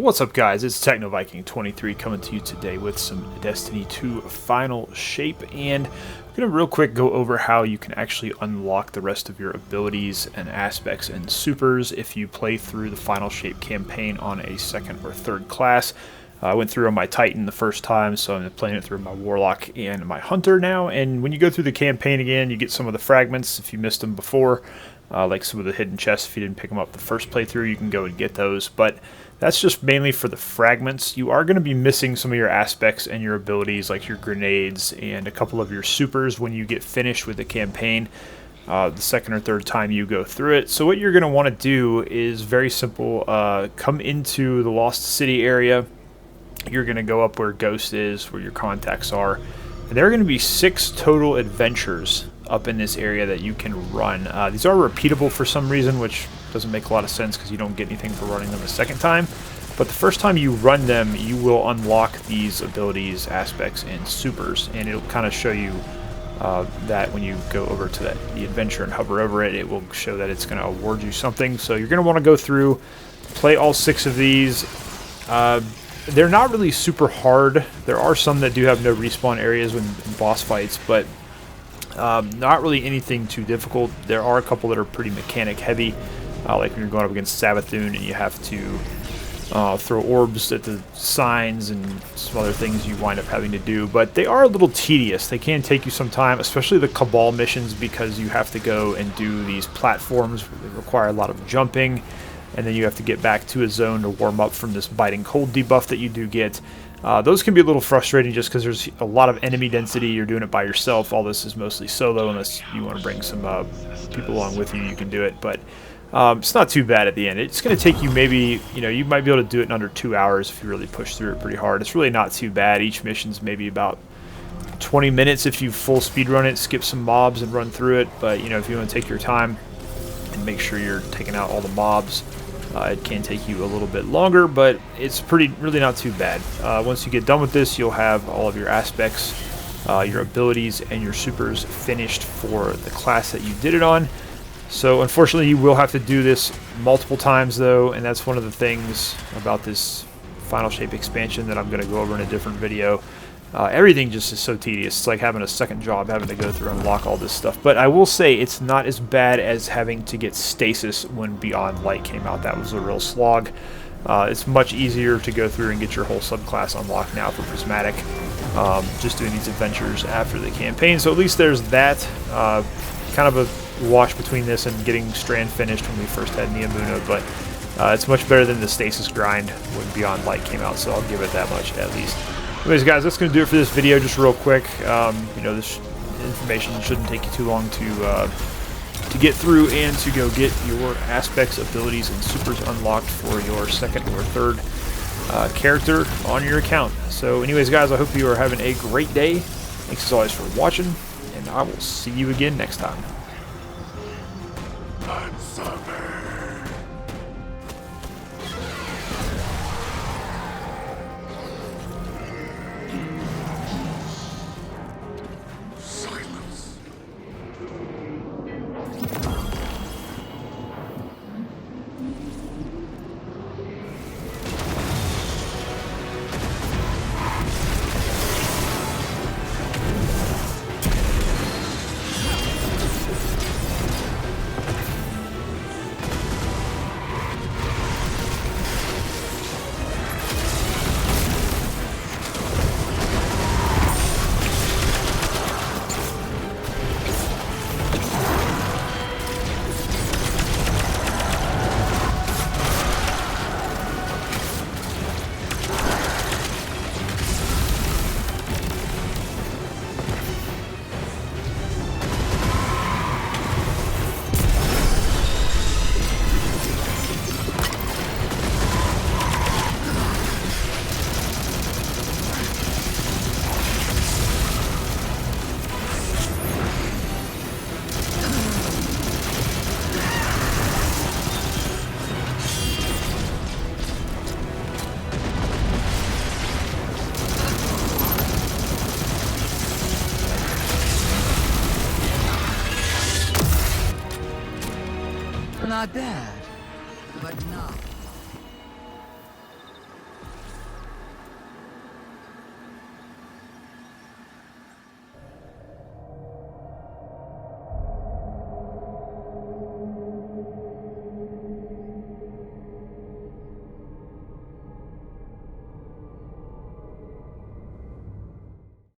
What's up, guys? It's Techno Viking 23 coming to you today with some Destiny 2 final shape, and I'm going to real quick go over how you can actually unlock the rest of your abilities and aspects and supers if you play through the final shape campaign on a second or third class. I went through on my Titan the first time, so I'm playing it through my Warlock and my Hunter now, and when you go through the campaign again, you get some of the fragments if you missed them before. Like some of the hidden chests, if you didn't pick them up the first playthrough, you can go and get those, but that's just mainly for the fragments. You are going to be missing some of your aspects and your abilities, like your grenades and a couple of your supers when you get finished with the campaign the second or third time you go through it. So what you're going to want to do is very simple. Come into the Lost City area. You're going to go up where Ghost is, where your contacts are, and there are going to be 6 total adventures up in this area that you can run. These are repeatable for some reason, which doesn't make a lot of sense because you don't get anything for running them a second time. But the first time you run them, you will unlock these abilities, aspects, and supers, and it'll kind of show you that when you go over to the adventure and hover over it, it will show that it's going to award you something. So you're going to want to go through, play all 6 of these. They're not really super hard. There are some that do have no respawn areas when in boss fights, but not really anything too difficult. There are a couple that are pretty mechanic heavy, like when you're going up against Savathun and you have to throw orbs at the signs and some other things you wind up having to do. But they are a little tedious. They can take you some time, especially the Cabal missions, because you have to go and do these platforms that require a lot of jumping, and then you have to get back to a zone to warm up from this biting cold debuff that you do get. Those can be a little frustrating just because there's a lot of enemy density. You're doing it by yourself. All this is mostly solo, unless you want to bring some people along with you. You can do it, but it's not too bad at the end. It's going to take you maybe, you might be able to do it in under 2 hours if you really push through it pretty hard. It's really not too bad. Each mission's maybe about 20 minutes if you full speed run it, skip some mobs and run through it. But if you want to take your time and make sure you're taking out all the mobs, it can take you a little bit longer, but it's really not too bad. Once you get done with this, you'll have all of your aspects, your abilities, and your supers finished for the class that you did it on. So unfortunately, you will have to do this multiple times, though, and that's one of the things about this Final Shape expansion that I'm going to go over in a different video. Everything just is so tedious. It's like having a second job, having to go through and unlock all this stuff. But I will say it's not as bad as having to get stasis when Beyond Light came out. That was a real slog. It's much easier to go through and get your whole subclass unlocked now for Prismatic, just doing these adventures after the campaign. So at least there's that. Kind of a wash between this and getting Strand finished when we first had Neomuna, but it's much better than the stasis grind when Beyond Light came out, so I'll give it that much at least. Anyways, guys, that's going to do it for this video, just real quick. This information shouldn't take you too long to get through and to go get your aspects, abilities, and supers unlocked for your second or third character on your account. So anyways, guys, I hope you are having a great day. Thanks as always for watching, and I will see you again next time. Not bad, but not.